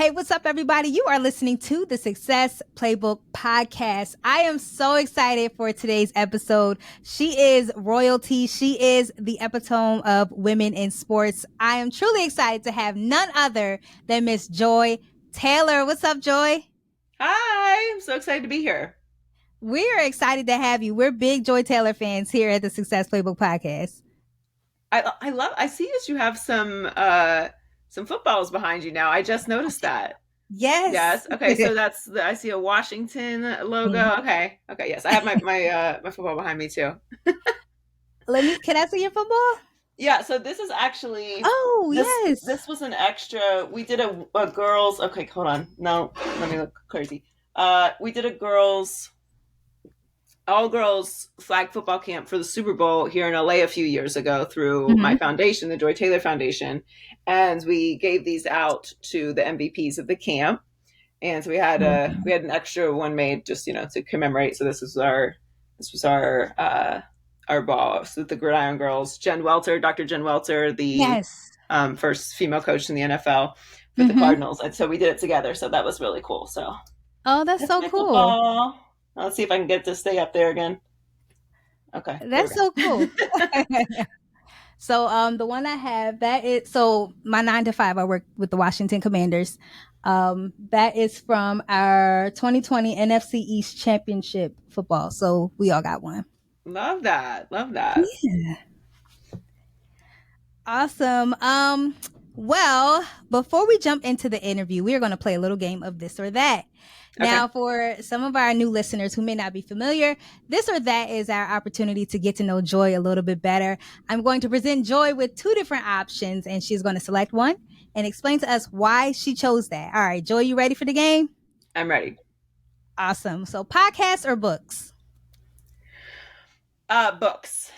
Hey, what's up, everybody? You are listening to the Success Playbook podcast. I am so excited for today's episode. She is royalty. She is the epitome of women in sports. I am truly excited to have none other than Miss Joy Taylor. What's up, Joy? Hi, I'm so excited to be here. We're excited to have you. We're big Joy Taylor fans here at the Success Playbook podcast. I see that you have some footballs behind you now. I just noticed that. Yes. Yes. Okay, so I see a Washington logo. Mhm. Okay. Okay, yes. I have my football behind me too. Can I see your football? Yeah, so this is actually Oh, yes. this was an extra. We did a girls. Okay, hold on. No, let me look crazy. We did a girls all girls flag football camp for the Super Bowl here in LA a few years ago through my foundation, the Joy Taylor Foundation. And we gave these out to the MVPs of the camp. And so we had an extra one made just, to commemorate. So this was our ball. So the Gridiron Girls, Dr. Jen Welter, the first female coach in the NFL for the Cardinals. And so we did it together. So that was really cool. So that's so cool. Football. Let's see if I can get to stay up there again. Okay. That's so cool. So the one I have, my 9 to 5, I work with the Washington Commanders. That is from our 2020 NFC East Championship football. So we all got one. Love that. Yeah. Awesome. Well, before we jump into the interview, we are going to play a little game of this or that. Okay. Now, for some of our new listeners who may not be familiar, this or that is our opportunity to get to know Joy a little bit better. I'm going to present Joy with 2 different options, and she's going to select one and explain to us why she chose that. All right, Joy, you ready for the game? I'm ready. Awesome. So, podcasts or books? Books.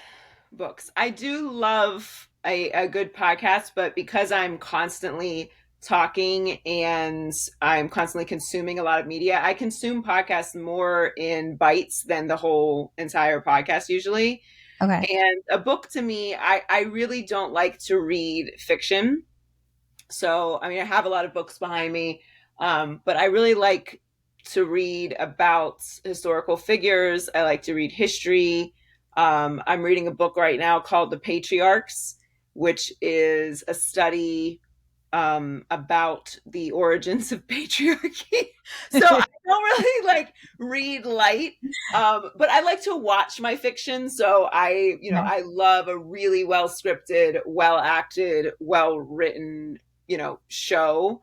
I do love a good podcast, but because I'm constantly talking and I'm constantly consuming a lot of media, I consume podcasts more in bites than the whole entire podcast usually. Okay. And a book to me, I really don't like to read fiction. So, I have a lot of books behind me, but I really like to read about historical figures. I like to read history. I'm reading a book right now called The Patriarchs, which is a study about the origins of patriarchy. So I don't really read light, but I like to watch my fiction. So I love a really well scripted, well acted, well written, show.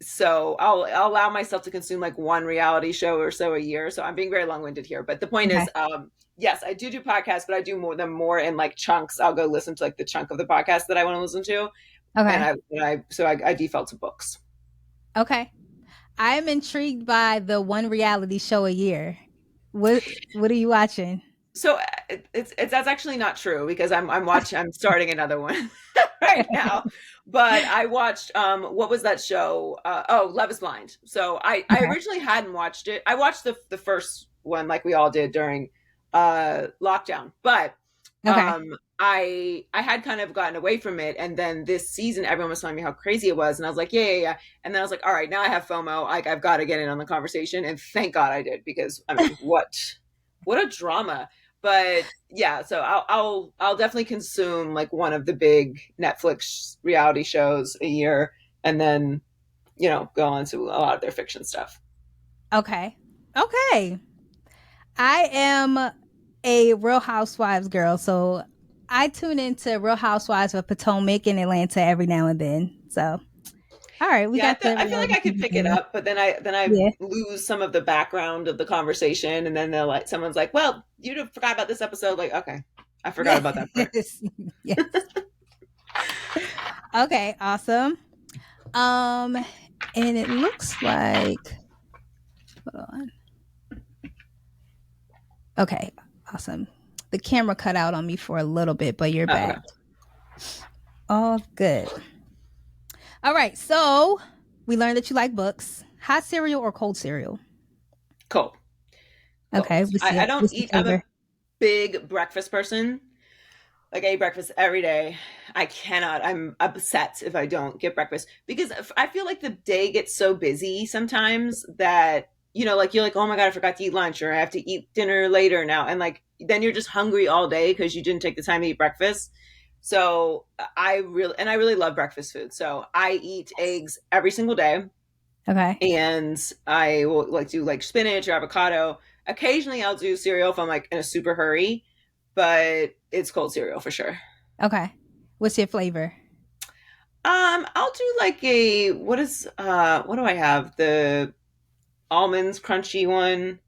So I'll allow myself to consume one reality show or so a year. So I'm being very long-winded here, but the point is, yes, I do podcasts, but I do them more in chunks. I'll go listen to the chunk of the podcast that I want to listen to. Okay. And I default to books. Okay. I'm intrigued by the one reality show a year. What are you watching? So that's actually not true because I'm starting another one right now. But I watched what was that show? Love is Blind. So I originally hadn't watched it. I watched the first one like we all did during lockdown, but I had kind of gotten away from it, and then this season everyone was telling me how crazy it was, and I was like, yeah. And then I was like, all right, now I have FOMO. I've got to get in on the conversation, and thank God I did, because what a drama. But yeah, so I'll definitely consume one of the big Netflix reality shows a year, and then go on to a lot of their fiction stuff. Okay. I am a Real Housewives girl, so I tune into Real Housewives of Potomac in Atlanta every now and then. So, all right, I feel like I could pick it up, but then I lose some of the background of the conversation, and then someone's like, "Well, you forgot about this episode." Like, okay, I forgot about that part. Yes. Okay, awesome. And it looks like, hold on. Okay, awesome. The camera cut out on me for a little bit, but you're back. Okay. All good. All right, so we learned that you like books. Hot cereal or cold cereal? Cold. Okay. I don't eat. I'm a big breakfast person. Like I eat breakfast every day. I cannot. I'm upset if I don't get breakfast because I feel like the day gets so busy sometimes that like you're like, oh my god, I forgot to eat lunch, or I have to eat dinner later now, and like then you're just hungry all day because you didn't take the time to eat breakfast. So I really love breakfast food. So I eat eggs every single day, Okay. and I will like do like spinach or avocado. Occasionally, I'll do cereal if I'm like in a super hurry, but it's cold cereal for sure. Okay. What's your flavor? I'll do like a what do I have? The almonds crunchy one.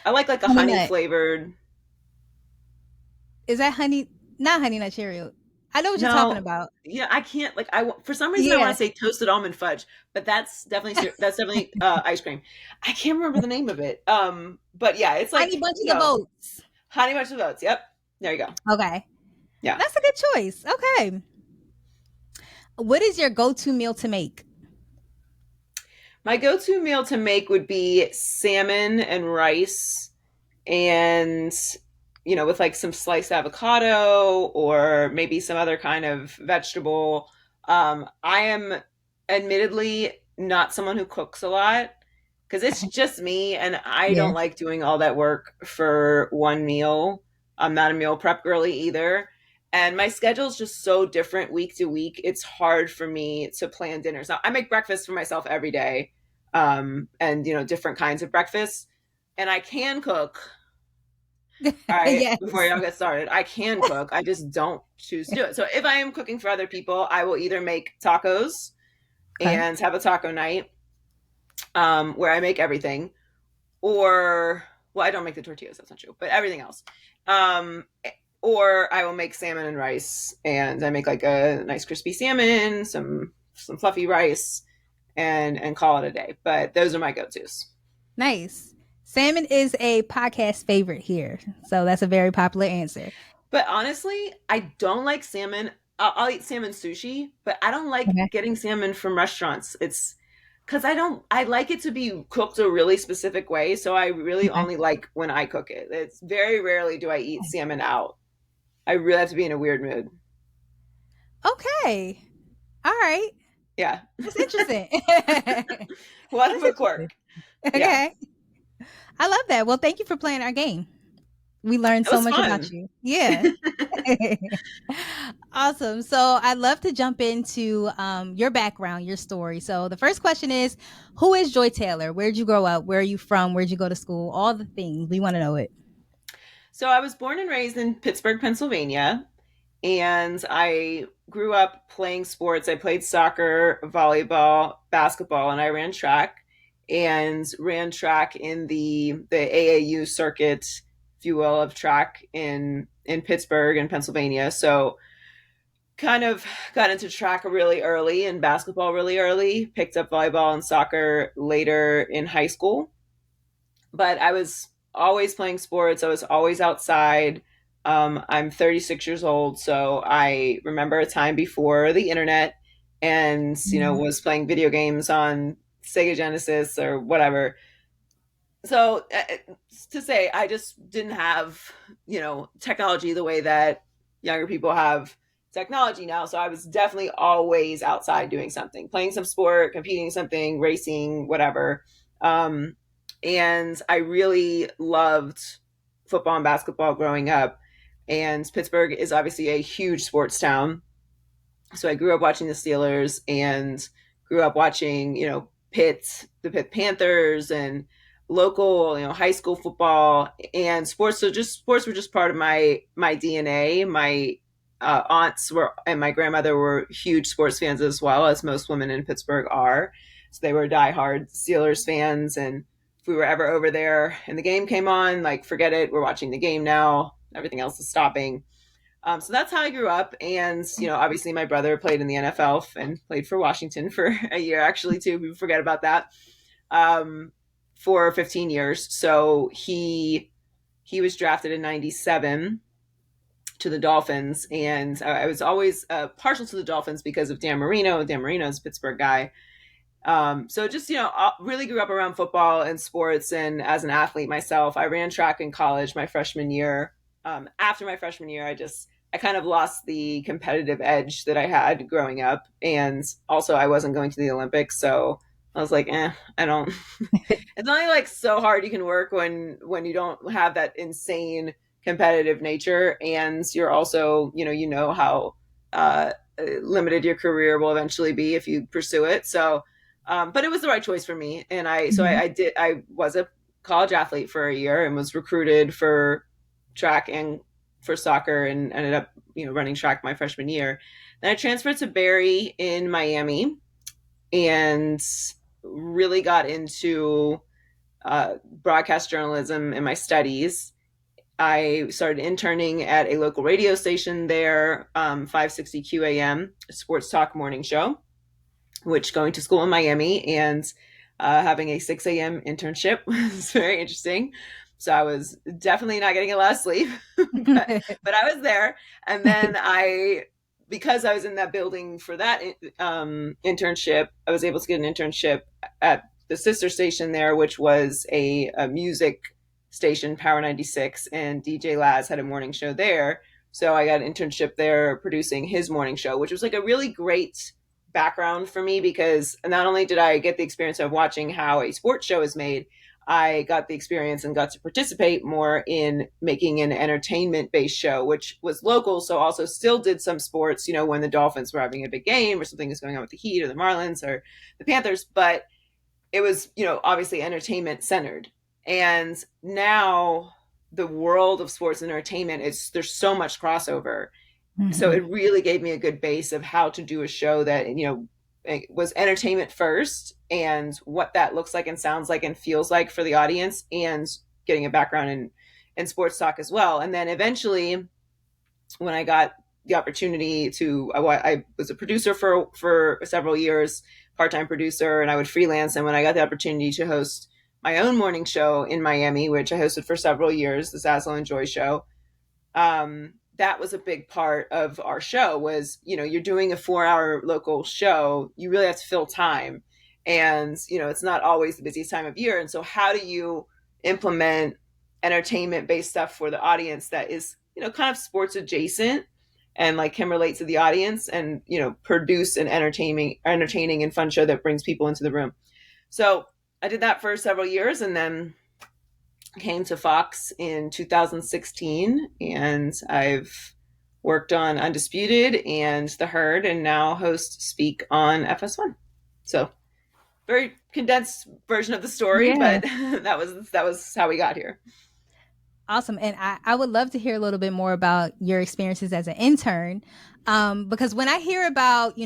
I like a Honey honey nut. flavored. Is that honey? Not honey nut Cheerio. I know what you're talking No, about. I can't like for some reason I want Yeah. to say toasted almond fudge, but that's definitely ice cream. I can't remember the name of it. But yeah, it's Honey like bunches of oats. honey bunch of oats. Yep, there you go. Okay. Yeah, That's a good choice. Okay. What is your go-to meal to make? my go-to meal to make would be salmon and rice and with like some sliced avocado or maybe some other kind of vegetable. I am admittedly not someone who cooks a lot because it's just me and I Yeah. don't like doing all that work for one meal. I'm not a meal prep girly either. And my schedule is just so different week to week. It's hard for me to plan dinners. Now, I make breakfast for myself every day, and different kinds of breakfasts. And I can cook, all right, Yes. before y'all get started, I can cook. I just don't choose to do it. So if I am cooking for other people, I will either make tacos Okay. and have a taco night, where I make everything, or well, I don't make the tortillas. That's not true, but everything else. Um, or I will make salmon and rice, and I make like a nice crispy salmon, some fluffy rice, and call it a day. But those are my go tos. Nice. Salmon is a podcast favorite here. So that's a very popular answer. But honestly, I don't like salmon. I'll eat salmon sushi, but I don't like Okay. getting salmon from restaurants. It's because I like it to be cooked a really specific way. So I really Okay. only like when I cook it. It's very rarely do I eat salmon out. I really have to be in a weird mood. Okay. All right. Yeah. That's interesting. What of That's a interesting. quirk. Yeah. Okay. I love that. Well, thank you for playing our game. We learned It so was much about fun. you. Yeah. Awesome. So I'd love to jump into your background, your story. So the first question is, who is Joy Taylor? Where'd you grow up? Where are you from? Where'd you go to school? All the things. We want to know it. So I was born and raised in Pittsburgh, Pennsylvania, and I grew up playing sports. I played soccer, volleyball, basketball, and I ran track in the AAU circuit, if you will, of track in Pittsburgh and Pennsylvania. So kind of got into track really early and basketball really early. Picked up volleyball and soccer later in high school, but I was always playing sports. I was always outside. I'm 36 years old, so I remember a time before the internet, and Mhm. was playing video games on Sega Genesis or whatever. So to say, I just didn't have technology the way that younger people have technology now. So I was definitely always outside doing something, playing some sport, competing in something, racing, whatever. Um, and I really loved football and basketball growing up. And Pittsburgh is obviously a huge sports town. So I grew up watching the Steelers and grew up watching, the Pitt Panthers and local, high school football and sports. So just sports were just part of my DNA. My aunts were and my grandmother were huge sports fans as well, as most women in Pittsburgh are. So they were diehard Steelers fans, and if we were ever over there and the game came on, like forget it, we're watching the game now. Everything else is stopping. So that's how I grew up. And, obviously my brother played in the NFL and played for Washington for a year, actually, too. We forget about that, um, for 15 years. So he was drafted in 97 to the Dolphins. And I was always partial to the Dolphins because of Dan Marino. Dan Marino's a Pittsburgh guy. So just, really grew up around football and sports. And as an athlete myself, I ran track in college my freshman year. After my freshman year, I just I kind of lost the competitive edge that I had growing up. And also, I wasn't going to the Olympics. So I was like, I don't. It's only like so hard you can work when you don't have that insane competitive nature, and you're also, how limited your career will eventually be if you pursue it. So, but it was the right choice for me, and Mhm. I was a college athlete for a year and was recruited for track and for soccer, and ended up running track my freshman year. Then I transferred to Barry in Miami and really got into broadcast journalism in my studies. I started interning at a local radio station there, 560 QAM, a sports talk morning show, which going to school in Miami and having a 6 a.m. internship was very interesting. So I was definitely not getting a lot of sleep, but I was there. And then because I was in that building for that internship, I was able to get an internship at the sister station there, which was a music station, Power 96, and DJ Laz had a morning show there. So I got an internship there producing his morning show, which was like a really great background for me because not only did I get the experience of watching how a sports show is made, I got the experience and got to participate more in making an entertainment based show, which was local. So also still did some sports, when the Dolphins were having a big game or something was going on with the Heat or the Marlins or the Panthers. But it was, obviously entertainment centered. And now the world of sports and entertainment is there's so much crossover, so Mhm. it really gave me a good base of how to do a show that was entertainment first, and what that looks like and sounds like and feels like for the audience, and getting a background in sports talk as well. And then eventually, when I got the opportunity to, I was a producer for several years, part-time producer, and I would freelance. And when I got the opportunity to host my own morning show in Miami, which I hosted for several years, the Zazzle and Joy show, that was a big part of our show. Was, you're doing a 4-hour local show, you really have to fill time, and it's not always the busiest time of year. And so how do you implement entertainment based stuff for the audience that is kind of sports adjacent and like can relate to the audience, and produce an entertaining and fun show that brings people into the room. So I did that for several years, and then came to Fox in 2016, and I've worked on Undisputed and The Herd, and now host Speak on FS1. So very condensed version of the story, Yeah. but that was how we got here. Awesome. And I would love to hear a little bit more about your experiences as an intern. Because when I hear about,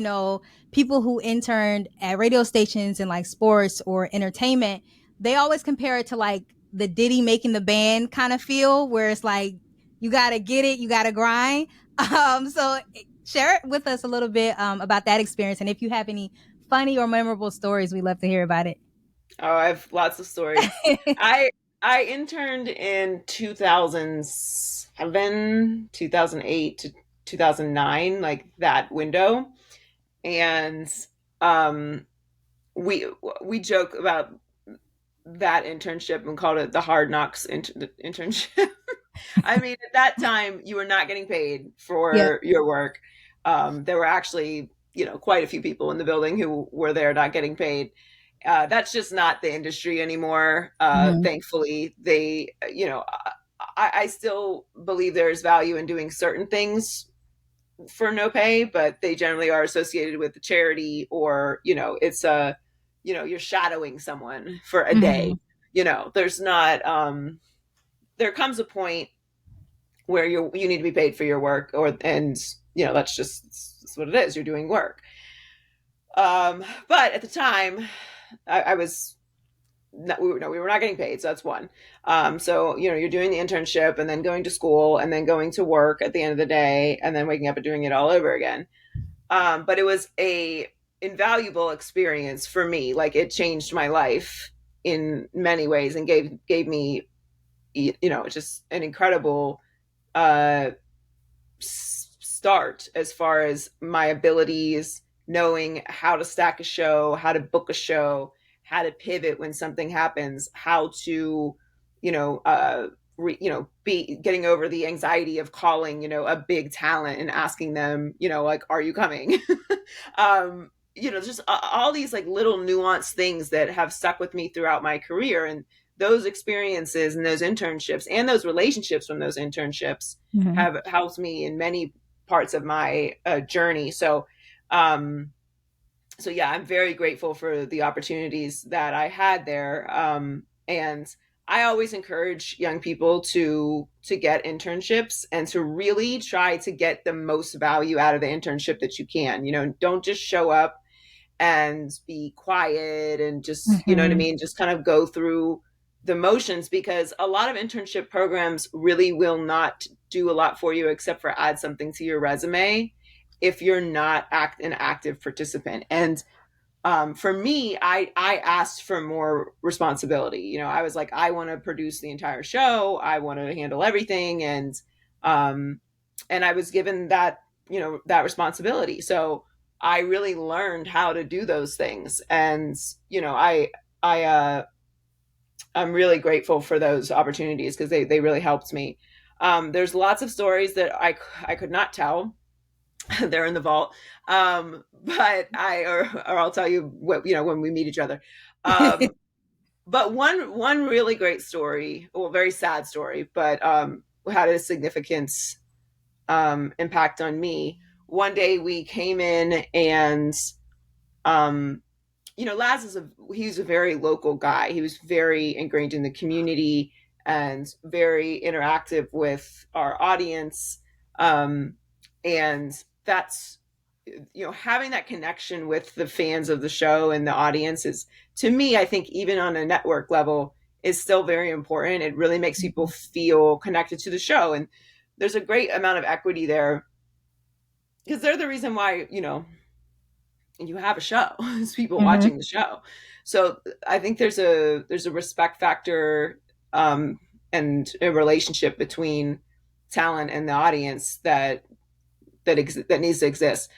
people who interned at radio stations in like sports or entertainment, they always compare it to like the Diddy making the band kind of feel, where it's like, you got to get it, you got to grind. So share it with us a little bit about that experience. And if you have any funny or memorable stories, we'd love to hear about it. Oh, I have lots of stories. I I interned in 2007, 2008 to 2009, like that window. And um we we joke about that internship and called it the hard knocks internship. I mean, at that time, you were not getting paid Yep. for your work. There were actually, quite a few people in the building who were there not getting paid. That's just not the industry anymore. Mhm. Thankfully, I still believe there's value in doing certain things for no pay, but they generally are associated with the charity, or it's you're shadowing someone for a day. Mhm. There's not. There comes a point where you need to be paid for your work, and that's what it is. You're doing work. But at the time, I was not, we were not getting paid, so that's one. So you're doing the internship and then going to school and then going to work at the end of the day and then waking up and doing it all over again. But it was a invaluable experience for me. Like, it changed my life in many ways and gave me just an incredible uh start as far as my abilities, knowing how to stack a show, how to book a show, how to pivot when something happens, how to, you know, uh, be getting over the anxiety of calling, a big talent and asking them, like, are you coming? Just all these like little nuanced things that have stuck with me throughout my career. And those experiences and those internships and those relationships from those internships Mm-hmm. have helped me in many parts of my journey. Um, so yeah, I'm very grateful for the opportunities that I had there. And I always encourage young people to get internships and to really try to get the most value out of the internship that you can. Don't just show up and be quiet and just, you know what I Mm-hmm. mean, just kind of go through the motions, because a lot of internship programs really will not do a lot for you except for add something to your resume if you're not an active participant. And for me, I asked for more responsibility. I was like, I want to produce the entire show. I want to handle everything, um, and I was given that responsibility. So I really learned how to do those things, and I I'm really grateful for those opportunities because they really helped me. There's lots of stories that I could not tell. They're in the vault. But or I'll tell you what, when we meet each other. Um, but one really great story, well, very sad story, but had a significant impact on me. One day we came in and um, Laz he's a very local guy. He was very ingrained in the community and very interactive with our audience. Um, and that's, having that connection with the fans of the show and the audience is, to me, I think even on a network level, is still very important. It really makes people feel connected to the show. And there's a great amount of equity there because they're the reason why, you have a show. It's people Mm-hmm. watching the show. So I think there's a respect factor, and a relationship between talent and the audience that needs to exist.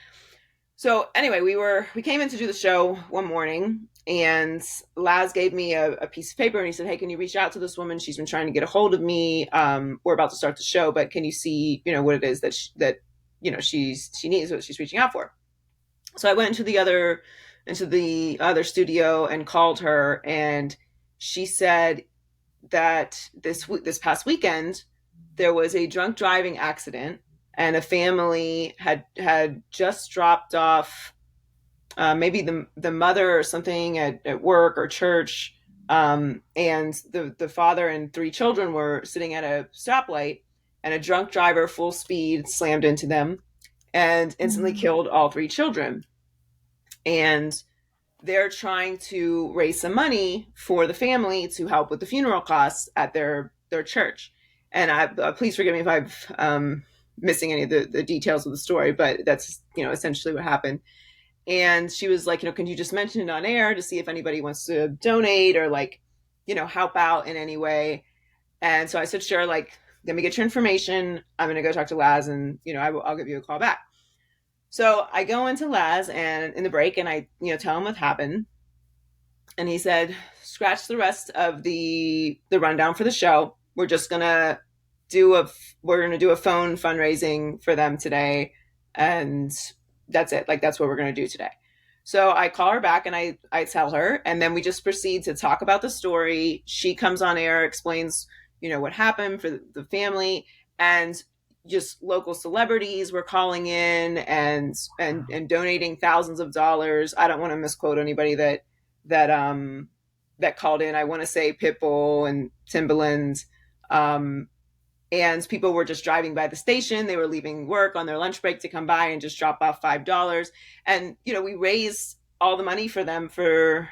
So anyway, we came in to do the show one morning, and Laz gave me a piece of paper, and he said, "Hey, can you reach out to this woman? She's been trying to get a hold of me. We're about to start the show, but can you see, what it is she needs, what she's reaching out for?" So I went into the other studio and called her, and she said that this past weekend there was a drunk driving accident, and a family had just dropped off, maybe the mother or something at work or church, and the father and three children were sitting at a stoplight, and a drunk driver full speed slammed into them and instantly killed all three children. And they're trying to raise some money for the family to help with the funeral costs at their church. And please forgive me if I'm missing any of the details of the story, but that's essentially what happened. And she was like, can you just mention it on air to see if anybody wants to donate or like, help out in any way? And so I said, sure, like, let me get your information. I'm going to go talk to Laz, and I'll give you a call back. So I go into Laz and in the break, and I tell him what happened, and he said, scratch the rest of the rundown for the show. Do a we're gonna do a phone fundraising for them today, and that's it. Like, that's what we're gonna do today. So I call her back and I tell her, and then we just proceed to talk about the story. She comes on air, explains what happened for the family, and just local celebrities were calling in and donating thousands of dollars. I don't want to misquote anybody that called in. I want to say Pitbull and Timbaland. And people were just driving by the station. They were leaving work on their lunch break to come by and just drop off $5. And we raised all the money for them for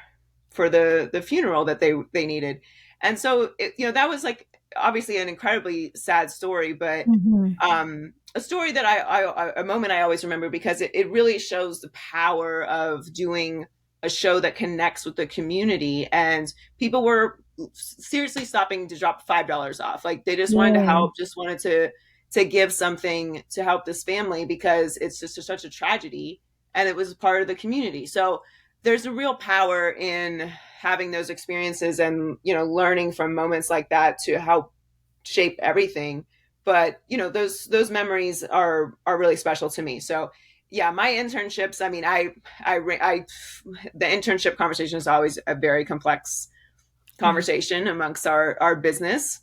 the funeral that they needed. And so that was like obviously an incredibly sad story, but Mm-hmm. a story that a moment I always remember, because it really shows the power of doing a show that connects with the community. And people were seriously stopping to drop $5 off. Like, they just wanted to Yeah. help, just wanted to give something to help this family, because it's just such a tragedy, and it was part of the community. So there's a real power in having those experiences and learning from moments like that shape everything. But those memories are really special to me. So yeah, my internships, I mean, I the internship conversation is always a very complex Yeah. conversation amongst our business,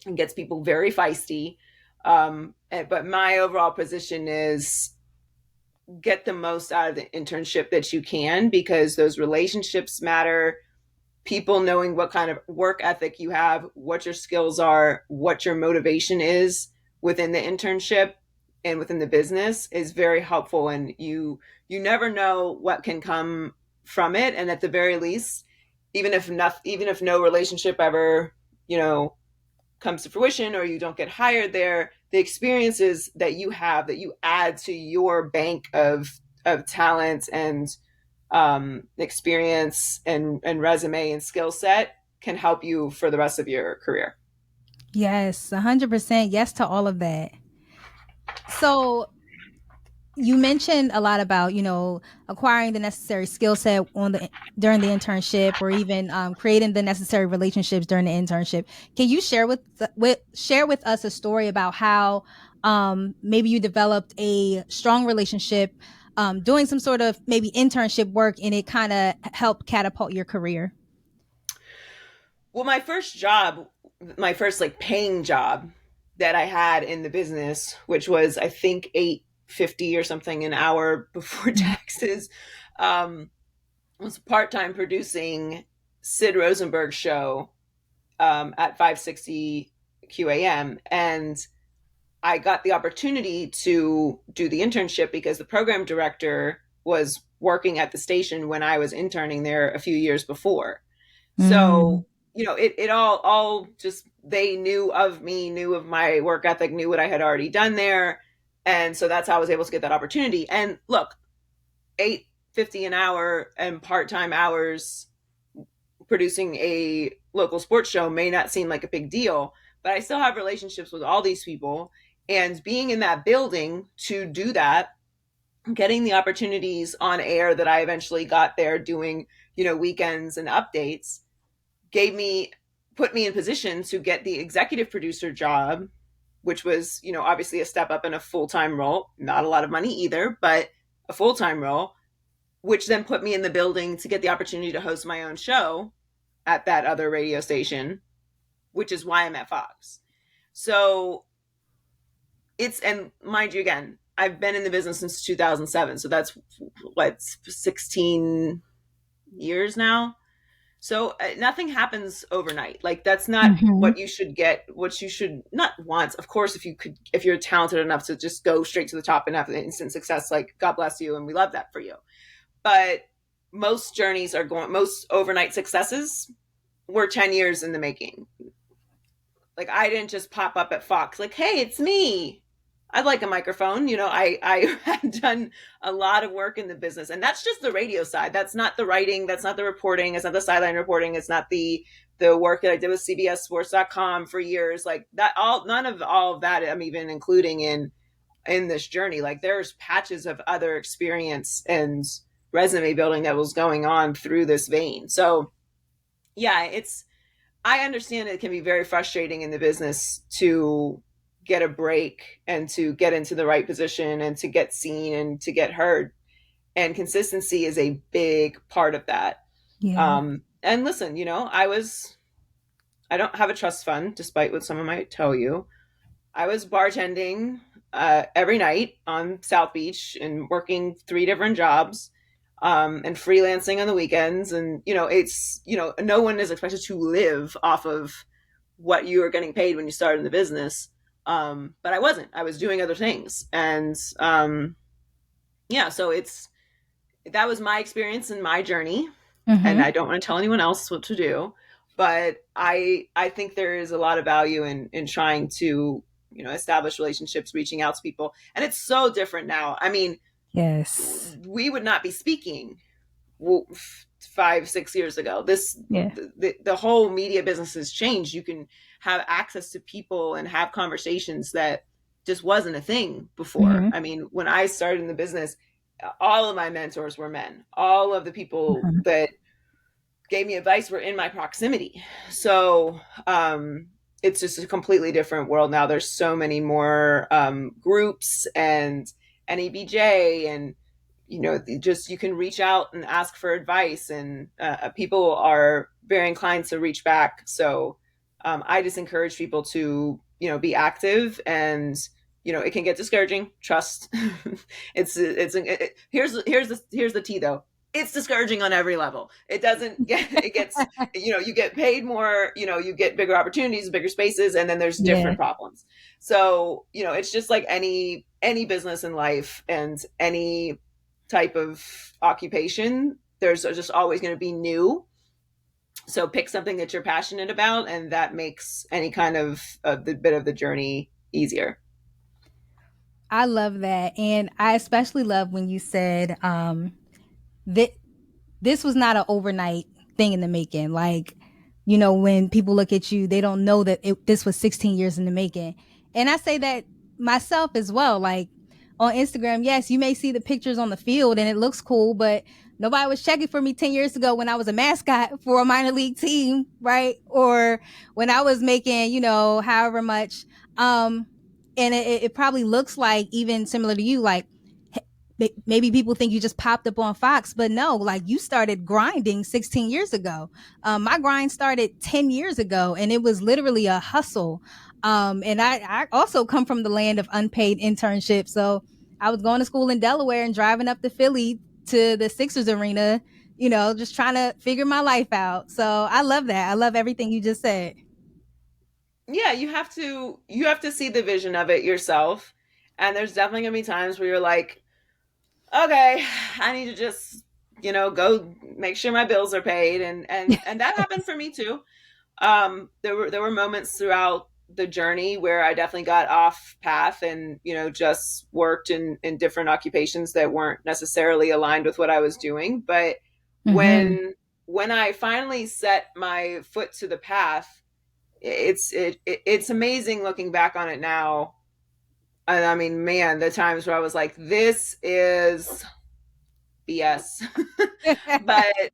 and gets people very feisty. But my overall position is get the most out of the internship that you can, because those relationships matter. People knowing what kind of work ethic you have, what your skills are, what your motivation is within the internship and within the business is very helpful. And you never know what can come from it. And at the very least, even if no relationship ever, comes to fruition, or you don't get hired there, the experiences that you have, that you add to your bank of talent and experience and resume and skill set, can help you for the rest of your career. Yes, 100% yes to all of that. So you mentioned a lot about, acquiring the necessary skill set during the internship, or even creating the necessary relationships during the internship. Can you share with us a story about how maybe you developed a strong relationship doing some sort of maybe internship work, and it kind of helped catapult your career? Well, my first like paying job that I had in the business, which was I think 8.50 or something an hour before Mhm. taxes, um, was part time producing Sid Rosenberg's show at 560 QAM. And I got the opportunity to do the internship because the program director was working at the station when I was interning there a few years before. Mm, So, it all just, they knew of me, knew of my work ethic, knew what I had already done there. And so that's how I was able to get that opportunity. And look, 8.50 an hour and part-time hours producing a local sports show may not seem like a big deal, but I still have relationships with all these people. And being in that building to do that, getting the opportunities on air that I eventually got there doing, weekends and updates, gave me put me in position to get the executive producer job, which was, obviously a step up in a full-time role, not a lot of money either, but a full-time role, which then put me in the building to get the opportunity to host my own show at that other radio station, which is why I'm at Fox. So and mind you, again, I've been in the business since 2007. So that's what, 16 years now. So nothing happens overnight. Like, that's not mhm. what you should get, what you should not want. Of course, if you're talented enough to just go straight to the top and have instant success, like, God bless you. And we love that for you. But most overnight successes were 10 years in the making. Like, I didn't just pop up at Fox like, hey, it's me. I'd like a microphone. I had done a lot of work in the business, and that's just the radio side. That's not the writing. That's not the reporting. It's not the sideline reporting. It's not the work that I did with CBSSports.com for years. Like that, none of all of that I'm even including in this journey. Like, there's patches of other experience and resume building that was going on through this vein. So yeah, I understand it can be very frustrating in the business to get a break and to get into the right position and to get seen and to get heard. And consistency is a big part of that. Yeah. And listen, I don't have a trust fund, despite what someone might tell you. I was bartending every night on South Beach and working 3 different jobs, and freelancing on the weekends. And, no one is expected to live off of what you are getting paid when you start in the business. But I wasn't. I was doing other things. And yeah, so that was my experience and my journey. And Mhm. I don't want to tell anyone else what to do. But I think there is a lot of value in trying to, establish relationships, reaching out to people. And it's so different now. I mean, Yes. we would not be speaking 5, 6 years ago. Yeah. The whole media business has changed. You can have access to people and have conversations that just wasn't a thing before. Mhm. I mean, when I started in the business, all of my mentors were men. All of the people Mhm. that gave me advice were in my proximity. So it's just a completely different world now. There's so many more groups and NEBJ, and just you can reach out and ask for advice, and people are very inclined to reach back. So I just encourage people to be active, and it can get discouraging. Trust. Here's the tea though. It's discouraging on every level. It doesn't get it gets you get paid more, you get bigger opportunities, bigger spaces, and then there's Yeah. different problems. So it's just like any business in life and any type of occupation. There's just always going to be new. So pick something that you're passionate about, and that makes any kind of the bit of the journey easier. I love that. And I especially love when you said that this was not an overnight thing in the making. Like, when people look at you, they don't know that this was 16 years in the making. And I say that myself as well. Like on Instagram, yes, you may see the pictures on the field and it looks cool, but nobody was checking for me 10 years ago when I was a mascot for a minor league team, right? Or when I was making, however much. And it probably looks like, even similar to you, like maybe people think you just popped up on Fox, but no, like you started grinding 16 years ago. My grind started 10 years ago, and it was literally a hustle. And I also come from the land of unpaid internship. So I was going to school in Delaware and driving up to Philly to the Sixers arena, just trying to figure my life out. So I love that. I love everything you just said. Yeah, you have to see the vision of it yourself. And there's definitely going to be times where you're like, okay, I need to just, go make sure my bills are paid, and that happened for me too. There were moments throughout the journey where I definitely got off path, and just worked in different occupations that weren't necessarily aligned with what I was doing. But Mm-hmm. when I finally set my foot to the path, it's amazing looking back on it now. And I mean, man, the times where I was like, this is BS. but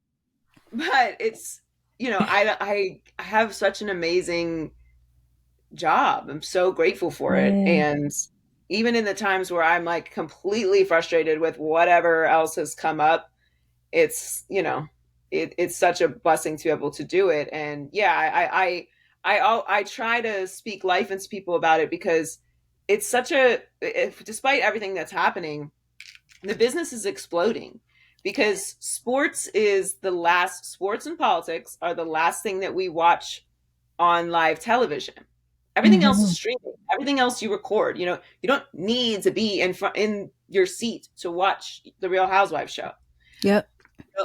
it's I have such an amazing job. I'm so grateful for it. Yeah. And even in the times where I'm like completely frustrated with whatever else has come up, it's it's such a blessing to be able to do it. And yeah, I try to speak life into people about it, because it's such despite everything that's happening, the business is exploding, because sports and politics are the last thing that we watch on live television. Everything else is Mm-hmm. streaming. Everything else you record. You don't need to be in your seat to watch the Real Housewives show. Yep.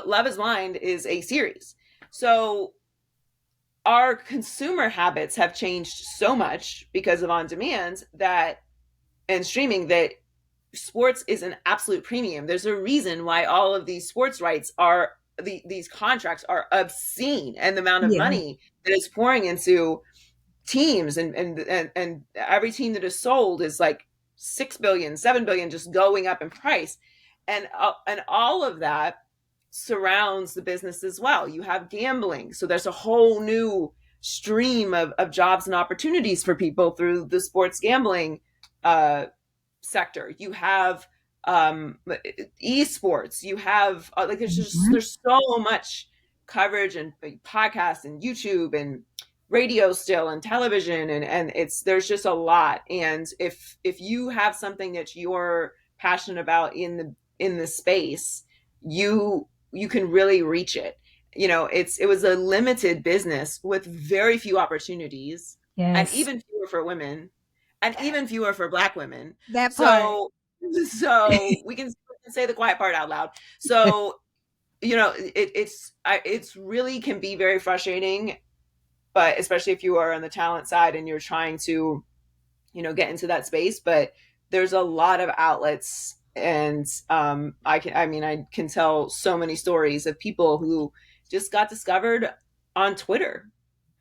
Love is Blind is a series. So our consumer habits have changed so much because of on demand that and streaming, that sports is an absolute premium. There's a reason why all of these sports rights these contracts are obscene, and the amount of Yeah. money that is pouring into teams, and every team that is sold is like 6 billion, 7 billion, just going up in price. And all of that surrounds the business as well. You have gambling, so there's a whole new stream of jobs and opportunities for people through the sports gambling sector. You have esports. You have like Mhm. there's so much coverage, and podcasts and YouTube and radio still, and television, and there's just a lot. And if you have something that you're passionate about in the space, you can really reach it. It was a limited business with very few opportunities, and Yes. even fewer for women, and even fewer for Black women. That part. So we can say the quiet part out loud. So it's really can be very frustrating, but especially if you are on the talent side and you're trying to get into that space. But there's a lot of outlets, and I can tell so many stories of people who just got discovered on Twitter,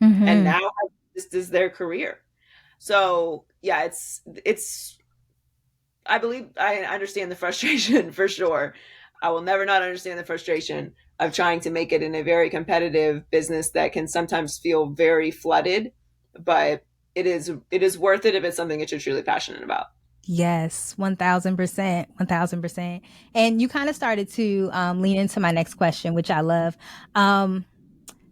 and Mm-hmm. now this is their career. So yeah, it's I believe I understand the frustration for sure. I will never not understand the frustration of trying to make it in a very competitive business that can sometimes feel very flooded. But it is worth it if it's something that you're truly passionate about. Yes, 1000%, 1000%. And you kind of started to lean into my next question, which I love. Um,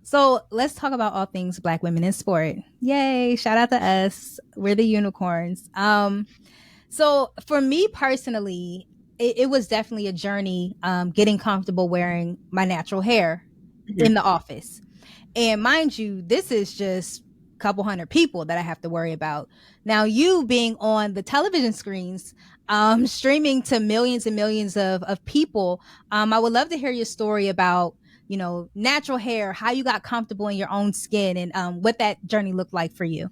so let's talk about all things Black women in sport. Yay! Shout out to us. We're the unicorns. So for me personally, it was definitely a journey getting comfortable wearing my natural hair in Mhm. the office. And mind you, this is just a couple hundred people that I have to worry about. Now, you being on the television screens, streaming to millions and millions of people, I would love to hear your story about, natural hair, how you got comfortable in your own skin, and what that journey looked like for you.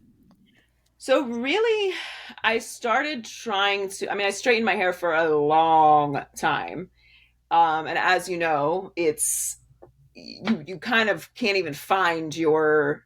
So really, I started trying to. I mean, I straightened my hair for a long time, and as you know, you kind of can't even find your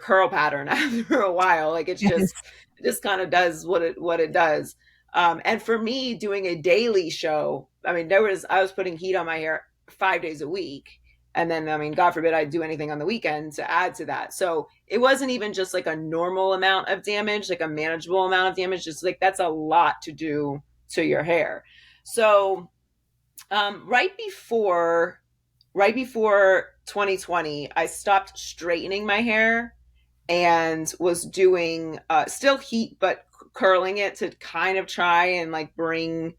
curl pattern after a while. Like Yes. it just kind of does what it does. And for me, doing a daily show, I mean, I was putting heat on my hair 5 days a week. And then, I mean, God forbid I do anything on the weekend to add to that. So it wasn't even just like a normal amount of damage, like a manageable amount of damage. Just like that's a lot to do to your hair. So right before right before 2020, I stopped straightening my hair and was doing still heat but curling it to kind of try and like bring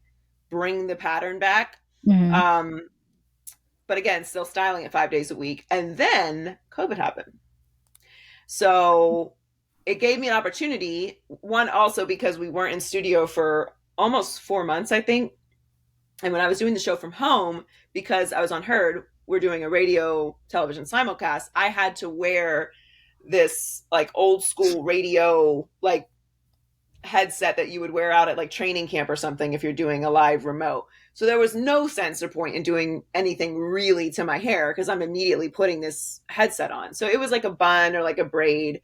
the pattern back. Hmm. Um, but again, still styling it 5 days a week. And then COVID happened. So it gave me an opportunity. One, also because we weren't in studio for almost 4 months, I think. And when I was doing the show from home, because I was on Heard, we're doing a radio television simulcast, I had to wear this like old school radio like headset that you would wear out at like training camp or something if you're doing a live remote. So there was no sense or point in doing anything really to my hair because I'm immediately putting this headset on. So it was like a bun or like a braid,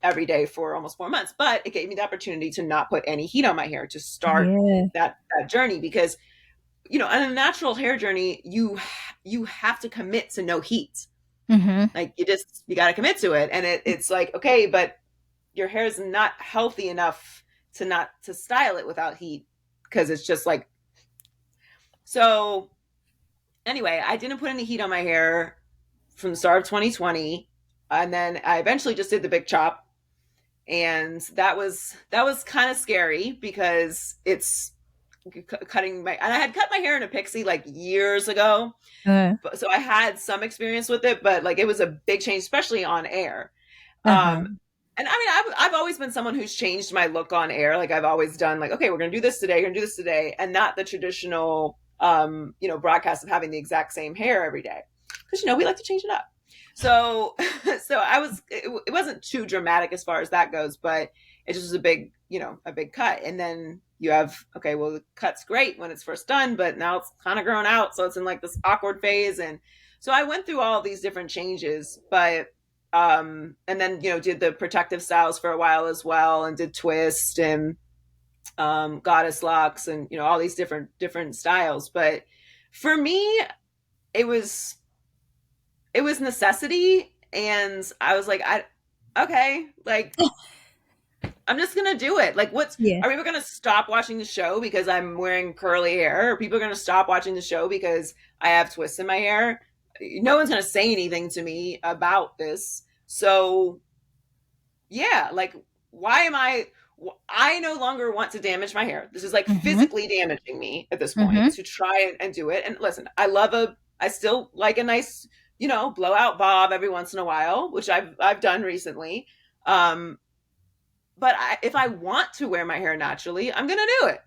every day for almost 4 months. But it gave me the opportunity to not put any heat on my hair to start Yeah. that journey because on a natural hair journey, you have to commit to no heat. Hmm. Like you got to commit to it, and it's like okay, but your hair is not healthy enough to not to style it without heat because it's just like so. Anyway, I didn't put any heat on my hair from the start of 2020, and then I eventually just did the big chop, and that was kind of scary because it's cutting my and I had cut my hair in a pixie like years ago, so I had some experience with it, but like it was a big change, especially on air. Uh-huh. Um, and I mean, I've always been someone who's changed my look on air. Like I've always done like, okay, we're gonna do this today, we're gonna do this today, and not the traditional, broadcast of having the exact same hair every day, because we like to change it up. So, so it wasn't too dramatic as far as that goes, but it just was a big cut. And then you have, okay, well, the cut's great when it's first done, but now it's kind of grown out. So it's in like this awkward phase. And so I went through all of these different changes, but, and then, did the protective styles for a while as well and did twist and, goddess locks and, all these different styles. But for me, it was, it was necessity. And I was like, okay, like, I'm just gonna do it. Like, Yeah. are people gonna stop watching the show because I'm wearing curly hair? Are people gonna stop watching the show because I have twists in my hair? No one's gonna say anything to me about this. So, yeah, like, why am I no longer want to damage my hair. This is like Hmm. physically damaging me at this point Hmm. to try and do it. And listen, I still like a nice, blowout bob every once in a while, which I've done recently. Um, but if I want to wear my hair naturally, I'm gonna do it,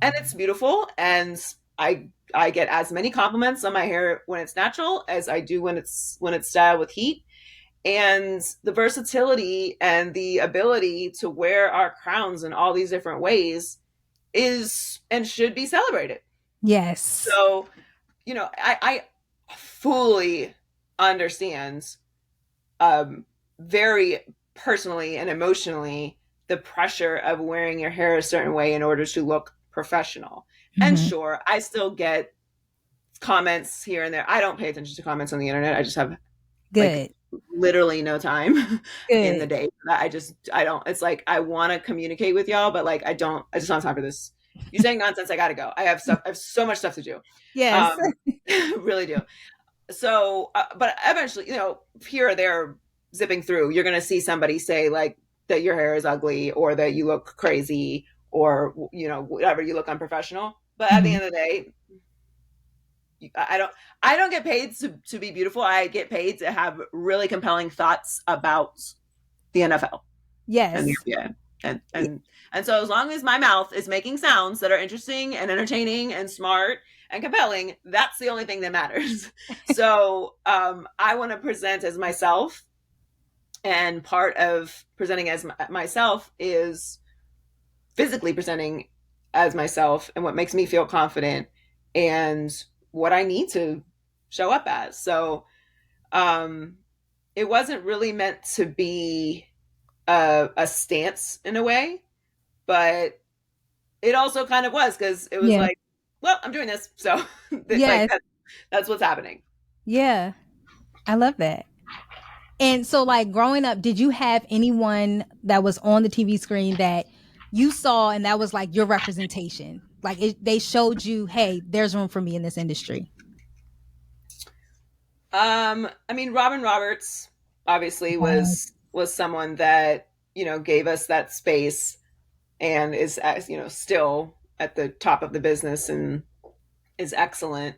and it's beautiful. And I get as many compliments on my hair when it's natural as I do when it's styled with heat. And the versatility and the ability to wear our crowns in all these different ways is and should be celebrated. Yes. So, I fully understand very personally and emotionally the pressure of wearing your hair a certain way in order to look professional. And Hmm. sure, I still get comments here and there. I don't pay attention to comments on the internet. I just have like Good. literally no time in the Good. day. I don't, it's like, I want to communicate with y'all, but like, I just don't have time for this. You're saying nonsense. I gotta go. I have so much stuff to do. Yes. Um, really do. So, but eventually, here or there, zipping through, you're going to see somebody say like that your hair is ugly or that you look crazy or, whatever, you look unprofessional. But at the Mhm. end of the day, I don't get paid to be beautiful. I get paid to have really compelling thoughts about the NFL and the Yes. NBA. And Y- and and so as long as my mouth is making sounds that are interesting and entertaining and smart and compelling, that's the only thing that matters. So I want to present as myself, and part of presenting as myself is physically presenting as myself and what makes me feel confident and what I need to show up as. So um, it wasn't really meant to be a stance in a way, but it also kind of was because it was Yeah. like, well, I'm doing this, so like Yes. that's what's happening. Yeah. I love that. And so, like, growing up, did you have anyone that was on the TV screen that you saw and that was like your representation? Like, they showed you, hey, there's room for me in this industry. I mean, Robin Roberts obviously Yes. was someone that gave us that space and is, as still at the top of the business and is excellent.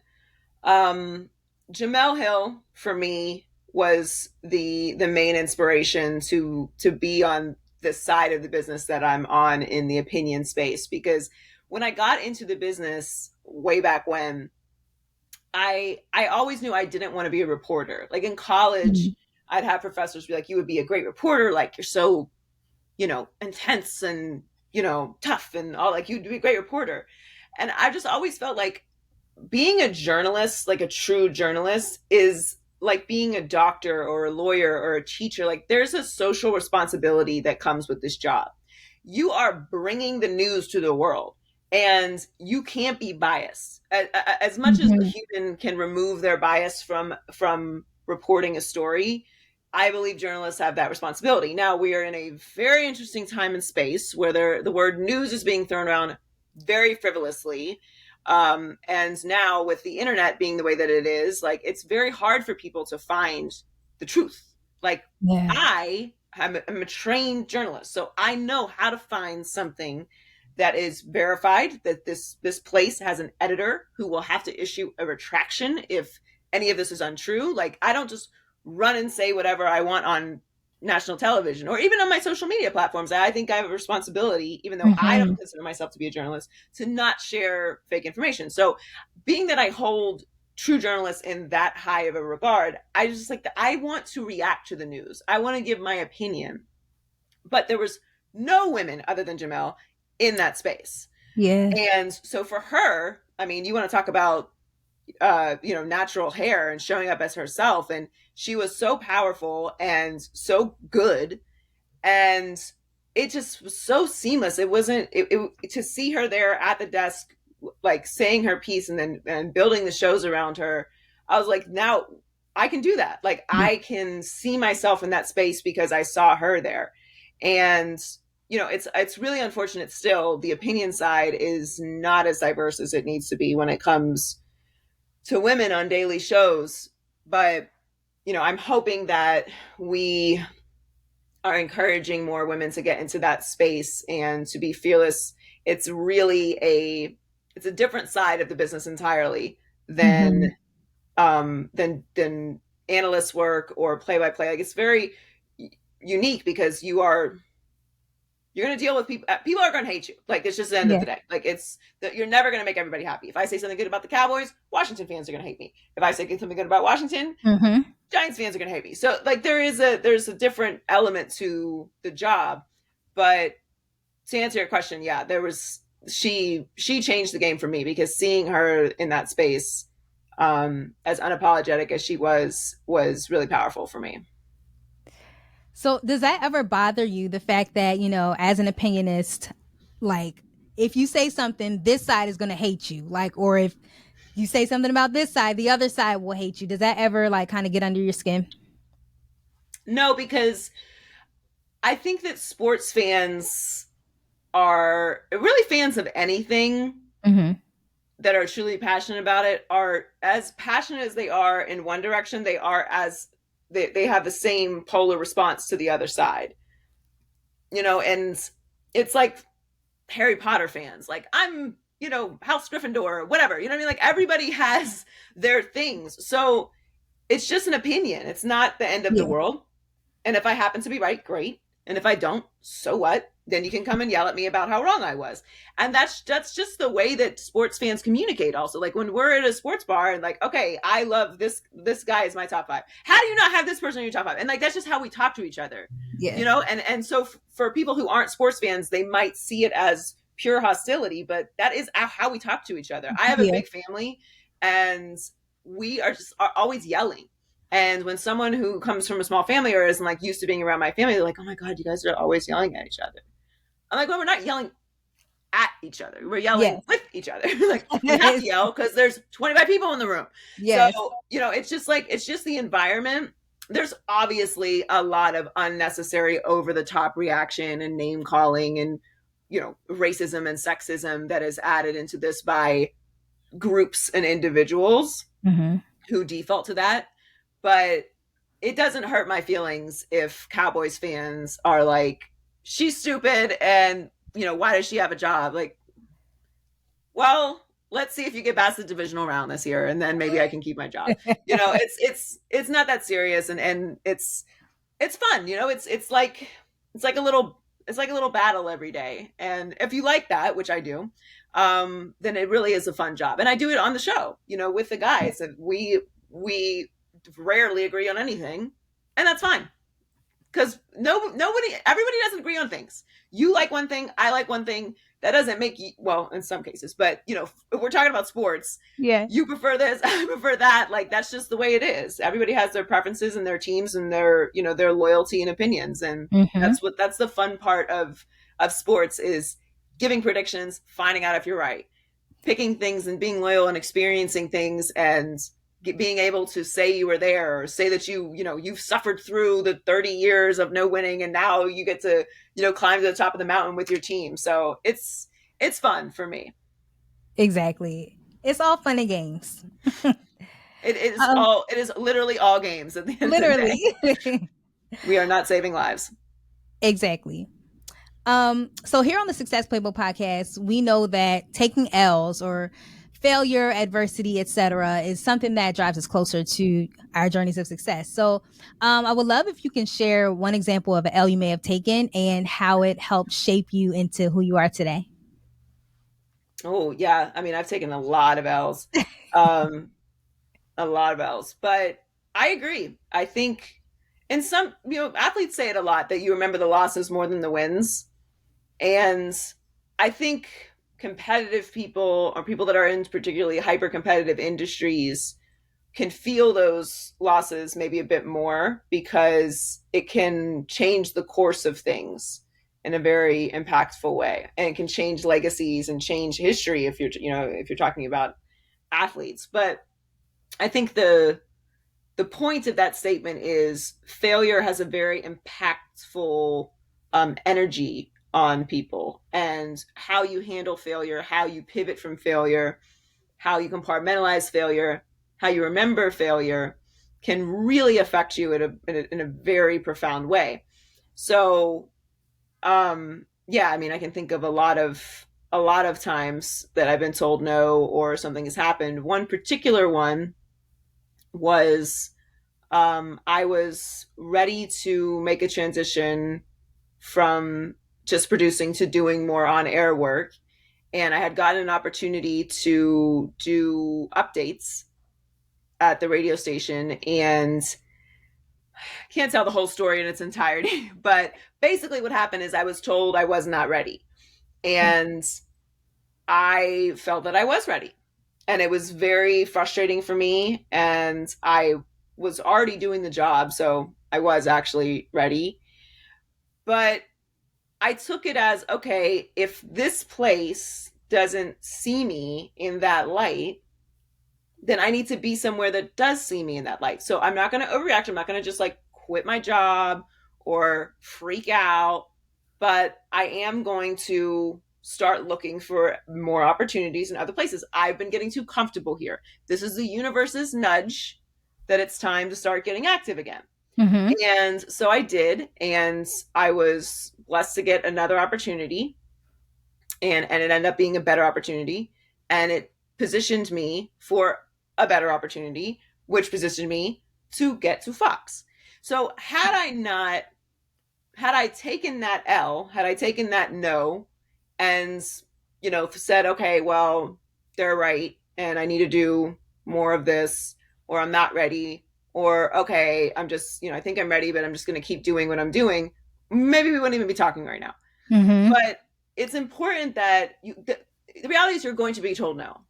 Um, Jamel Hill for me was the main inspiration to be on the side of the business that I'm on in the opinion space, because when I got into the business way back when, I always knew I didn't want to be a reporter. Like in college, Mhm. I'd have professors be like, "You would be a great reporter. Like you're so intense and tough and all. Like you'd be a great reporter." And I just always felt like being a journalist, like a true journalist, is like being a doctor or a lawyer or a teacher. Like there's a social responsibility that comes with this job. You are bringing the news to the world, and you can't be biased. As much as a Mhm. human can remove their bias from reporting a story, I believe journalists have that responsibility. Now we are in a very interesting time and space where the word news is being thrown around very frivolously. And now with the internet being the way that it is, like it's very hard for people to find the truth. Like Yeah. I'm a trained journalist, so I know how to find something that is verified, that this place has an editor who will have to issue a retraction if any of this is untrue. Like I don't just run and say whatever I want on national television or even on my social media platforms. I think I have a responsibility, even though I don't Mhm. consider myself to be a journalist, to not share fake information. So being that I hold true journalists in that high of a regard, I just like that I want to react to the news. I want to give my opinion. But there was no women other than Jamel in that Yeah. space. And so for her, I mean, you want to talk about natural hair and showing up as herself, and she was so powerful and so good, and it just was so seamless. It wasn't to see her there at the desk, like saying her piece and then and building the shows around her. I was like, now I can do that. Like Yeah. I can see myself in that space because I saw her there. And it's really unfortunate still the opinion side is not as diverse as it needs to be when it comes to women on daily shows. But I'm hoping that we are encouraging more women to get into that space and to be fearless. It's really it's a different side of the business entirely than Mhm. than analyst work or play by play. Like it's very unique because you're going to deal with people. People are going to hate you. Like it's just the end of Yeah. the day. Like it's that you're never going to make everybody happy. If I say something good about the Cowboys, Washington fans are going to hate me. If I say something good about Washington, Mhm. Giants fans are going to hate me. So like there's a different element to the job. But to answer your question, yeah, there was she changed the game for me because seeing her in that space, as unapologetic as she was really powerful for me. So does that ever bother you, the fact that, as an opinionist, like if you say something, this side is going to hate you, like, or if you say something about this side, the other side will hate you. Does that ever like kind of get under your skin? No, because I think that sports fans are really fans of anything Mm-hmm. that are truly passionate about it are as passionate as they are in one direction, they are as they have the same polar response to the other side. And it's like Harry Potter fans. Like I'm, House Gryffindor or whatever. You know what I mean? Like everybody has their things. So it's just an opinion. It's not the end of the Yeah. world. And if I happen to be right, great. And if I don't, so what? Then you can come and yell at me about how wrong I was. And that's just the way that sports fans communicate also. Like when we're at a sports bar and like, okay, I love this guy is my top 5. How do you not have this person in your top 5? And like that's just how we talk to each other. Yeah. And so for people who aren't sports fans, they might see it as pure hostility, but that is how we talk to each other. I have a Yeah. big family and we are always yelling. And when someone who comes from a small family or isn't like used to being around my family, they're like, "Oh my god, you guys are always yelling at each other." I'm like, "Well, we're not yelling at each other. We're yelling Yes. with each other. Like we have to yell because there's 25 people in the room." So Yes. it's just like it's just the environment. There's obviously a lot of unnecessary, over the top reaction and name calling and racism and sexism that is added into this by groups and individuals Mm-hmm. who default to that. But it doesn't hurt my feelings if Cowboys fans are like, she's stupid and, why does she have a job? Like, well, let's see if you get past the divisional round this year and then maybe I can keep my job. It's not that serious and it's fun, it's like a little battle every day. And if you like that, which I do, then it really is a fun job. And I do it on the show, with the guys. And we rarely agree on anything, and that's fine because everybody doesn't agree on things. You like one thing, I like one thing. That doesn't make you, well, in some cases, but if we're talking about sports, Yeah. you prefer this, I prefer that. Like that's just the way it is. Everybody has their preferences and their teams and their loyalty and opinions, and Mm-hmm. that's the fun part of sports is giving predictions, finding out if you're right, picking things and being loyal and experiencing things and being able to say you were there or say that you've suffered through the 30 years of no winning and now you get to climb to the top of the mountain with your team. So it's fun for me. Exactly. It's all fun and games. Um, It is literally all games at the end of the day. literally. We are not saving lives. Exactly. So here on the Success Playbook podcast, we know that taking L's or failure, adversity, etc., is something that drives us closer to our journeys of success. So I would love if you can share one example of an L you may have taken and how it helped shape you into who you are today. Oh yeah, I mean I've taken a lot of L's, um, a lot of L's, but I agree. I think, and some athletes say it a lot that you remember the losses more than the wins. And I think competitive people or people that are in particularly hyper competitive industries can feel those losses maybe a bit more because it can change the course of things in a very impactful way, and it can change legacies and change history if you're talking about athletes. But I think the point of that statement is failure has a very impactful energy on people, and how you handle failure, how you pivot from failure, how you compartmentalize failure, how you remember failure can really affect you in a very profound way. So, yeah, I mean, I can think of a lot of times that I've been told no or something has happened. One particular one was I was ready to make a transition from just producing to doing more on air work. And I had gotten an opportunity to do updates at the radio station. And I can't tell the whole story in its entirety, but basically what happened is I was told I was not ready. And I felt that I was ready. And it was very frustrating for me. And I was already doing the job. So I was actually ready. But I took it as okay, if this place doesn't see me in that light, then I need to be somewhere that does see me in that light. So I'm not going to overreact. I'm not going to just like quit my job or freak out, but I am going to start looking for more opportunities in other places. I've been getting too comfortable here. This is the universe's nudge that it's time to start getting active again. Mm-hmm. And so I did, and I was blessed to get another opportunity, and it ended up being a better opportunity, and it positioned me for a better opportunity, which positioned me to get to Fox. So had I taken that L, had I taken that no, and said, okay, well, they're right, and I need to do more of this, or I'm not ready, or okay, I'm just, I think I'm ready, but I'm just going to keep doing what I'm doing. Maybe we wouldn't even be talking right now. Mm-hmm. But it's important that the reality is you're going to be told no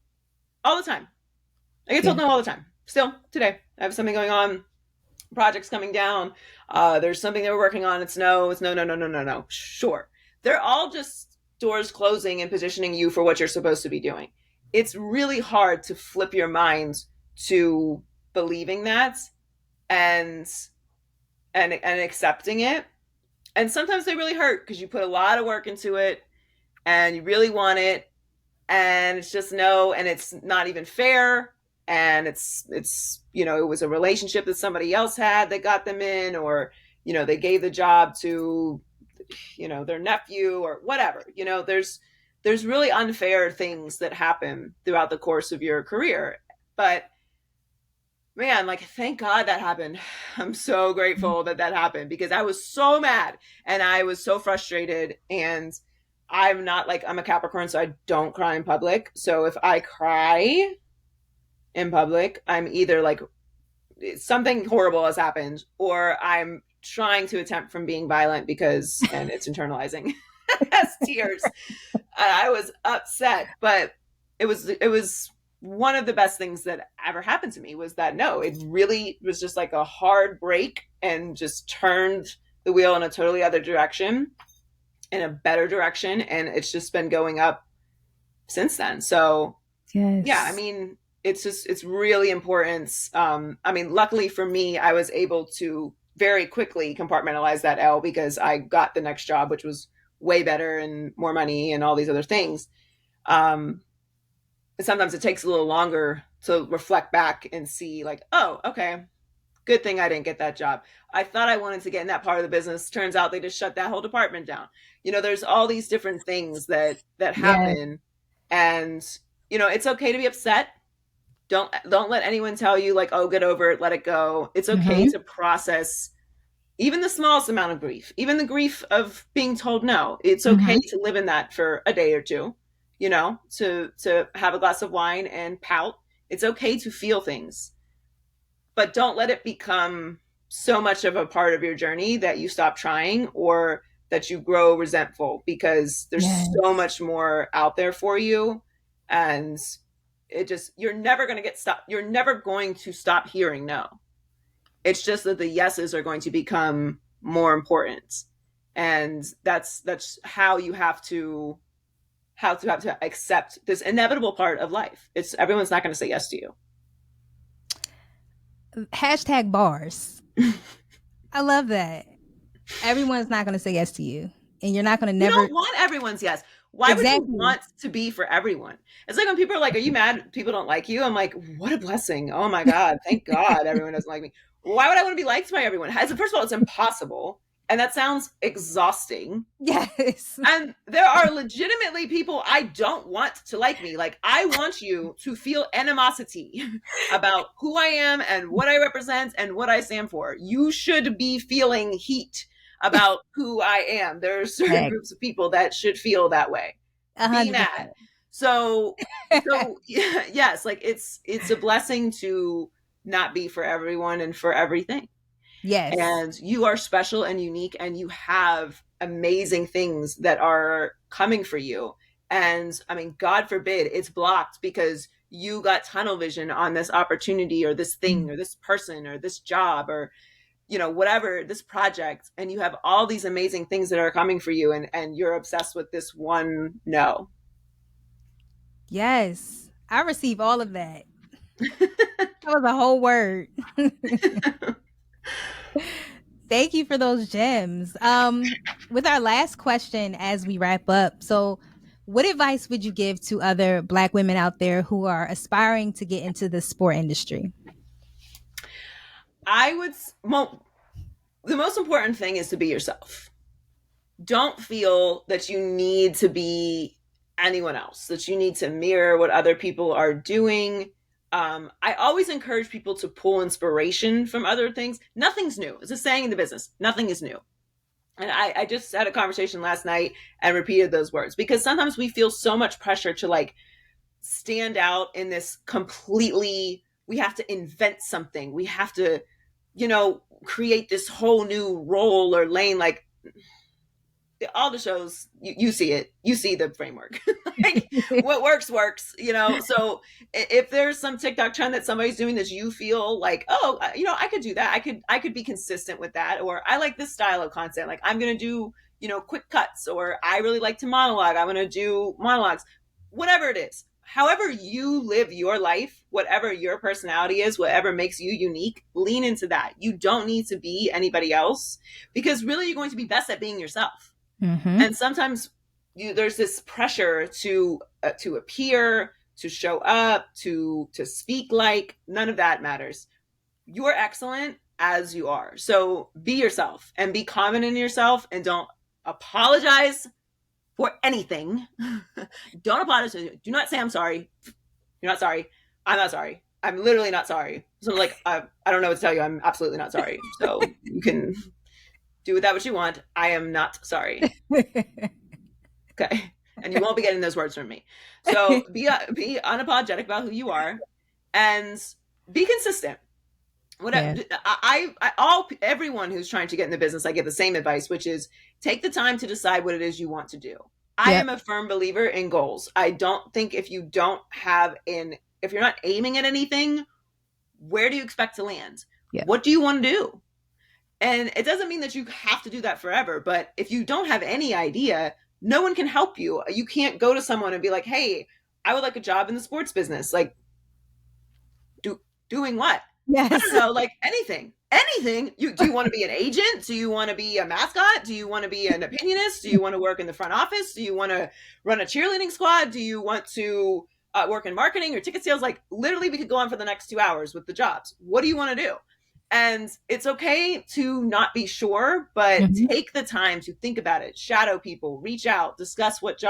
all the time. I get Yeah. told no all the time. Still today, I have something going on, projects coming down. There's something that we're working on. It's no, it's no, no, no, no, no, no. Sure. They're all just doors closing and positioning you for what you're supposed to be doing. It's really hard to flip your mind to believing that and and accepting it. And sometimes they really hurt because you put a lot of work into it and you really want it, and it's just no, and it's not even fair, and it's it was a relationship that somebody else had that got them in, or they gave the job to their nephew or whatever. There's really unfair things that happen throughout the course of your career. But man, like, thank God that happened. I'm so grateful that that happened, because I was so mad and I was so frustrated. And I'm a Capricorn, so I don't cry in public. So if I cry in public, I'm either like something horrible has happened, or I'm trying to attempt from being violent, and it's internalizing as tears. I was upset, but it was one of the best things that ever happened to me, was that no, it really was just like a hard break and just turned the wheel in a totally other direction, in a better direction, and it's just been going up since then. So yeah, I Yes. mean, it's really important. I mean, luckily for me, I was able to very quickly compartmentalize that L, because I got the next job, which was way better and more money and all these other things. um Sometimes it takes a little longer to reflect back and see, like, oh, okay, good thing I didn't get that job. I thought I wanted to get in that part of the business. Turns out they just shut that whole department down. There's all these different things that Yes. happen, and it's okay to be upset. Don't let anyone tell you, like, oh, get over it, let it go. It's okay Mm-hmm. to process even the smallest amount of grief, even the grief of being told no. It's okay Mm-hmm. to live in that for a day or two, to have a glass of wine and pout. It's okay to feel things, but don't let it become so much of a part of your journey that you stop trying, or that you grow resentful, because there's so Yes. much more out there for you. And you're never going to you're never going to stop hearing no. It's just that the yeses are going to become more important, and that's how you have to accept this inevitable part of life. It's Everyone's not going to say yes to you. Hashtag bars. I love that. Everyone's not going to say yes to you, and you're not going to You never. don't want everyone's yes. Why would you Exactly. want to be for everyone? It's like when people are like, "Are you mad people don't like you?" I'm like, "What a blessing! Oh my God, thank God everyone doesn't like me." Why would I want to be liked by everyone? First of all, it's impossible, and that sounds exhausting. Yes. And there are legitimately people I don't want to like me. Like, I want you to feel animosity about who I am and what I represent and what I stand for. You should be feeling heat about who I am. There are certain Heck, groups of people that should feel that way. Be mad. 100%. So yes, like, it's a blessing to not be for everyone and for everything. Yes. And you are special and unique, and you have amazing things that are coming for you. And I mean, God forbid it's blocked because you got tunnel vision on this opportunity or this thing or this person or this job, or whatever, this project, and you have all these amazing things that are coming for you, and you're obsessed with this one no. Yes. I receive all of that. That was a whole word. Thank you for those gems. With our last question as we wrap up, so what advice would you give to other Black women out there who are aspiring to get into the sport industry? I would, the most important thing is to be yourself. Don't feel that you need to be anyone else, that you need to mirror what other people are doing. I always encourage people to pull inspiration from other things. Nothing's new. It's a saying in the business. Nothing is new. And I just had a conversation last night and repeated those words because sometimes we feel so much pressure to like stand out in this completely, we have to invent something. We have to, create this whole new role or lane. Like all the shows, you see it, you see the framework. Like what works. So if there's some TikTok trend that somebody's doing that you feel like, oh, I could do that, I could be consistent with that, or I like this style of content, like I'm gonna do quick cuts, or I really like to monologue, I'm gonna do monologues, whatever it is. However you live your life, whatever your personality is, whatever makes you unique, lean into that. You don't need to be anybody else because really you're going to be best at being yourself. Mm-hmm. And sometimes there's this pressure to appear, to show up, to speak like. None of that matters. You're excellent as you are. So be yourself and be confident in yourself, and don't apologize for anything. Don't apologize. Do not say I'm sorry. You're not sorry. I'm not sorry. I'm literally not sorry. So like I don't know what to tell you. I'm absolutely not sorry. So you can do with that what you want. I am not sorry. Okay. And you won't be getting those words from me. So be unapologetic about who you are and be consistent. Whatever. Yeah. Everyone who's trying to get in the business, I give the same advice, which is take the time to decide what it is you want to do. I am a firm believer in goals. I don't think if you're not aiming at anything, where do you expect to land? Yeah. What do you want to do? And it doesn't mean that you have to do that forever, but if you don't have any idea, no one can help you. You can't go to someone and be like, hey, I would like a job in the sports business. Like, doing what? Yes. I don't know, like anything. Do you want to be an agent? Do you want to be a mascot? Do you want to be an opinionist? Do you want to work in the front office? Do you want to run a cheerleading squad? Do you want to work in marketing or ticket sales? Like literally we could go on for the next 2 hours with the jobs. What do you want to do? And it's okay to not be sure, but take the time to think about it, shadow people, reach out, discuss what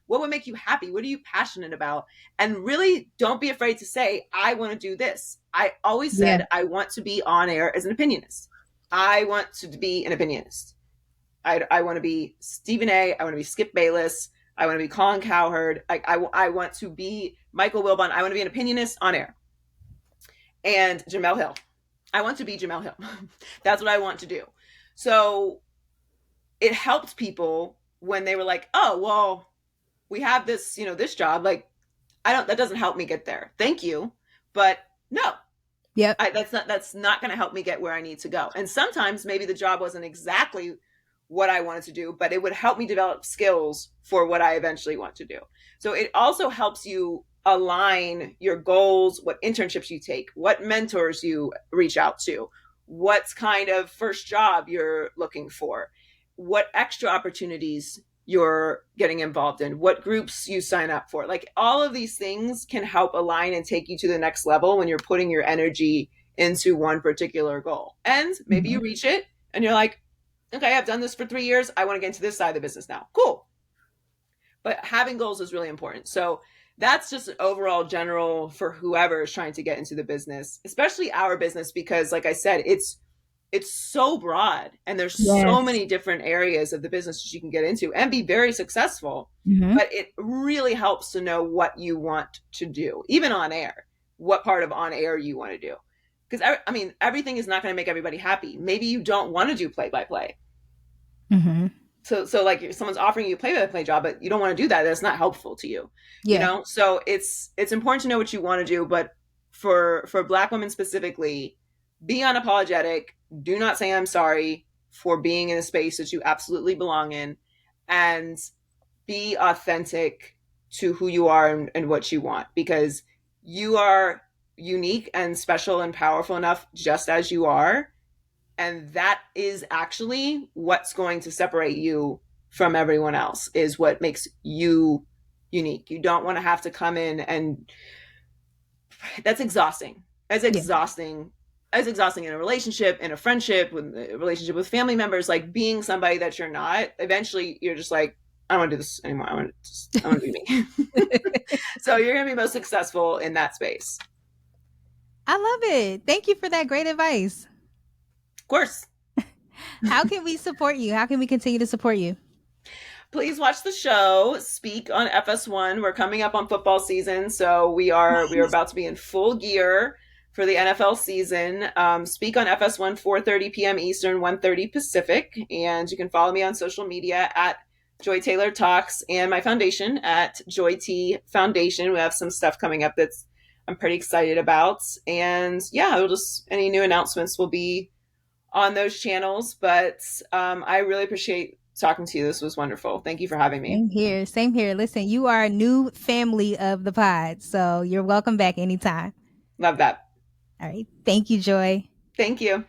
would make you happy? What are you passionate about? And really don't be afraid to say, I want to do this. I always said, I want to be on air as an opinionist. I want to be an opinionist. I want to be Stephen A. I want to be Skip Bayless. I want to be Colin Cowherd. I want to be Michael Wilbon. I want to be an opinionist on air. And Jamel Hill. I want to be Jamel Hill. That's what I want to do. So it helped people when they were like, oh, well, we have this, this job. Like, that doesn't help me get there. Thank you. But no. Yeah. That's not going to help me get where I need to go. And sometimes maybe the job wasn't exactly what I wanted to do, but it would help me develop skills for what I eventually want to do. So it also helps you align your goals, what internships you take, what mentors you reach out to, what kind of first job you're looking for, what extra opportunities you're getting involved in, what groups you sign up for. Like all of these things can help align and take you to the next level when you're putting your energy into one particular goal. And maybe you reach it and you're like, okay, I've done this for 3 years. I want to get into this side of the business now. Cool. But having goals is really important. So that's just an overall general for whoever is trying to get into the business, especially our business, because like I said, it's so broad and there's so many different areas of the business that you can get into and be very successful. But it really helps to know what you want to do, even on air, what part of on air you want to do. Because I mean, everything is not going to make everybody happy. Maybe you don't want to do play-by-play. So like if someone's offering you a play-by-play job, but you don't want to do that, that's not helpful to you. So it's important to know what you want to do. But for Black women specifically, be unapologetic. Do not say I'm sorry for being in a space that you absolutely belong in, and be authentic to who you are and what you want, because you are unique and special and powerful enough just as you are. And that is actually what's going to separate you from everyone else, is what makes you unique. You don't want to have to come in and that's exhausting. That's Yeah. exhausting. As exhausting in a relationship, in a friendship, with a relationship with family members, like being somebody that you're not, eventually you're just like, I don't want to do this anymore. I want to be me. So you're going to be most successful in that space. I love it. Thank you for that great advice. Of course. How can we support you? How can we continue to support you? Please watch the show Speak on FS1. We're coming up on football season, so we are Nice. about to be in full gear for the NFL season. Speak on FS1, 4:30 p.m. Eastern, 1:30 Pacific, and you can follow me on social media at Joy Taylor Talks and my foundation at Joy T Foundation. We have some stuff coming up that's I'm pretty excited about, and yeah, we'll just any new announcements will be on those channels. But I really appreciate talking to you. This was wonderful. Thank you for having me. Same here. Same here. Listen, you are a new family of the pod, so you're welcome back anytime. Love that. All right. Thank you, Joy. Thank you.